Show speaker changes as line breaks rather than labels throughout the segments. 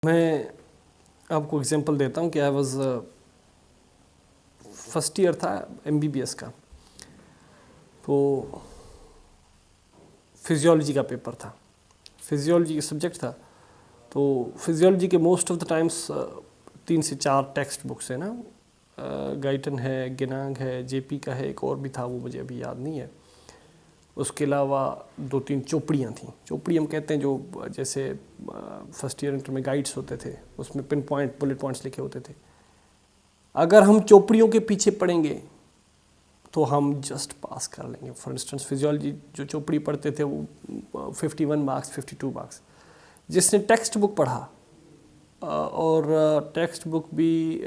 میں آپ کو اگزامپل دیتا ہوں کہ آئی واز فرسٹ ایئر تھا MBBS کا، تو فزیولوجی کا پیپر تھا، فزیولوجی کا سبجیکٹ تھا. تو فزیولوجی کے موسٹ آف دا ٹائمس 3 سے 4 ٹیکسٹ بکس ہیں نا، گائٹن ہے، گینانگ ہے، JP کا ہے، ایک اور بھی تھا وہ مجھے ابھی یاد نہیں ہے. اس کے علاوہ 2-3 چوپڑیاں تھیں. چوپڑی ہم کہتے ہیں جو جیسے فرسٹ ایئر انٹر میں گائیڈس ہوتے تھے، اس میں پن پوائنٹ بلٹ پوائنٹس لکھے ہوتے تھے. اگر ہم چوپڑیوں کے پیچھے پڑھیں گے تو ہم جسٹ پاس کر لیں گے. فار انسٹنس فزیولوجی جو چوپڑی پڑھتے تھے وہ 51 مارکس 52 مارکس. جس نے ٹیکسٹ بک پڑھا اور ٹیکسٹ بک بھی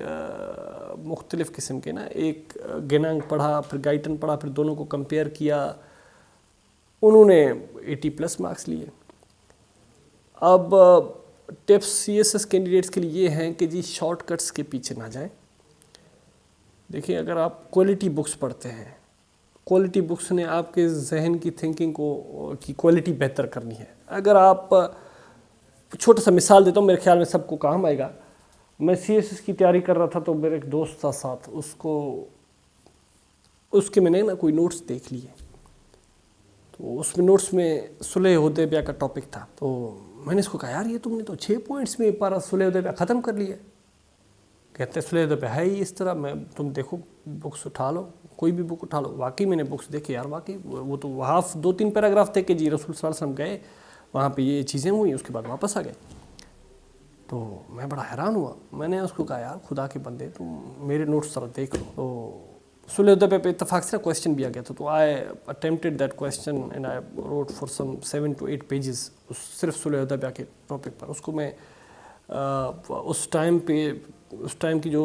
مختلف قسم کے نا، ایک گینانگ پڑھا، پھر گائٹن پڑھا، پھر دونوں کو کمپیئر کیا، انہوں نے 80+ مارکس لیے. اب ٹپس CSS کینڈیڈیٹس کے لیے یہ ہیں کہ جی شارٹ کٹس کے پیچھے نہ جائیں. دیکھیں، اگر آپ کوالٹی بکس پڑھتے ہیں، کوالٹی بکس نے آپ کے ذہن کی تھنکنگ کی کوالٹی بہتر کرنی ہے. اگر آپ چھوٹا سا مثال دیتا ہوں، میرے خیال میں سب کو کام آئے گا. میں CSS کی تیاری کر رہا تھا تو میرے ایک دوست تھا ساتھ، اس کے میں نے نا کوئی نوٹس دیکھ لیے. تو اس میں نوٹس میں صلح حدیبیہ کا ٹاپک تھا. تو میں نے اس کو کہا یار یہ تم نے تو 6 پوائنٹس میں پارا صلح حدیبیہ ختم کر لیا. کہتے ہیں صلح حدیبیہ ہے ہی اس طرح، تم دیکھو بکس اٹھا لو، کوئی بھی بک اٹھا لو. واقعی میں نے بکس دیکھے یار، واقعی وہ تو 2-3 پیراگراف تھے کہ جی رسول صلی اللہ علیہ وسلم گئے وہاں پہ یہ چیزیں ہوئیں، اس کے بعد واپس آ گئے. تو میں بڑا حیران ہوا. میں نے اس کو کہا یار خدا کے بندے تم میرے نوٹس ذرا دیکھ لو. تو صلح حدیبیہ پہ اتفاق سے کویسچن بھی آ گیا تھا. تو I attempted that question and I wrote for some 7 to 8 pages صرف صلح حدیبیہ کے ٹاپک پر. اس کو میں اس ٹائم کی جو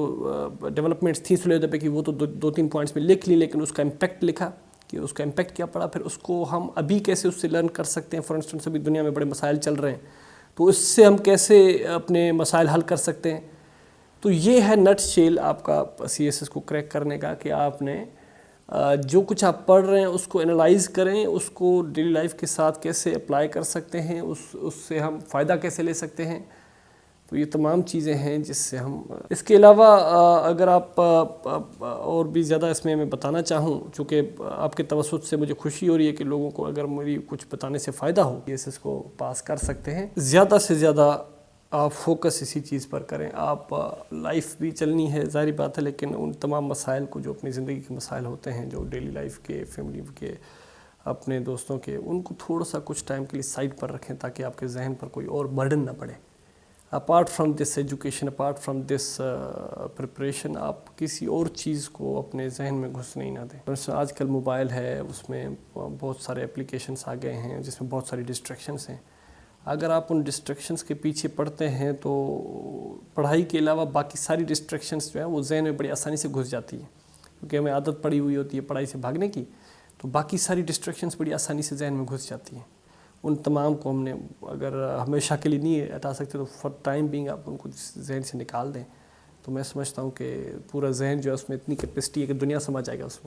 ڈیولپمنٹس تھیں صلح حدیبیہ کی وہ تو 2-3 پوائنٹس میں لکھ لی، لیکن اس کا امپیکٹ لکھا کہ اس کا امپیکٹ کیا پڑا. پھر اس کو ہم ابھی کیسے اس سے لرن کر سکتے ہیں. فار انسٹنس ابھی دنیا میں بڑے مسائل چل رہے ہیں، تو اس سے ہم کیسے اپنے مسائل حل کر سکتے ہیں. تو یہ ہے نٹ شیل آپ کا CSS کو کریک کرنے کا، کہ آپ نے جو کچھ آپ پڑھ رہے ہیں اس کو انالائز کریں، اس کو ڈیلی لائف کے ساتھ کیسے اپلائی کر سکتے ہیں، اس سے ہم فائدہ کیسے لے سکتے ہیں. تو یہ تمام چیزیں ہیں جس سے ہم اس کے علاوہ اگر آپ اور بھی زیادہ اس میں بتانا چاہوں، چونکہ آپ کے توسط سے مجھے خوشی ہو رہی ہے کہ لوگوں کو اگر میری کچھ بتانے سے فائدہ ہو، CSS کو پاس کر سکتے ہیں. زیادہ سے زیادہ آپ فوکس اسی چیز پر کریں. آپ لائف بھی چلنی ہے ظاہری بات ہے، لیکن ان تمام مسائل کو جو اپنی زندگی کے مسائل ہوتے ہیں، جو ڈیلی لائف کے، فیملی کے، اپنے دوستوں کے، ان کو تھوڑا سا کچھ ٹائم کے لیے سائڈ پر رکھیں تاکہ آپ کے ذہن پر کوئی اور برڈن نہ پڑے. Apart from this education, apart from this preparation, آپ کسی اور چیز کو اپنے ذہن میں گھسنے ہی نہ دیں. آج کل موبائل ہے، اس میں بہت سارے اپلیکیشنس آ گئے ہیں جس میں بہت ساری ڈسٹریکشنس ہیں. اگر آپ ان ڈسٹریکشنس کے پیچھے پڑھتے ہیں تو پڑھائی کے علاوہ باقی ساری ڈسٹریکشنس جو ہیں وہ ذہن میں بڑی آسانی سے گھس جاتی ہیں، کیونکہ ہمیں عادت پڑی ہوئی ہوتی ہے پڑھائی سے بھاگنے کی. تو باقی ساری ڈسٹریکشنس بڑی آسانی سے ذہن میں گھس جاتی ہیں. ان تمام کو ہم نے اگر ہمیشہ کے لیے نہیں ہٹا سکتے تو فار ٹائم بینگ آپ ان کو ذہن سے نکال دیں. تو میں سمجھتا ہوں کہ پورا ذہن جو ہے اس میں اتنی کیپیسٹی ہے کہ دنیا سما جائے گا اس میں.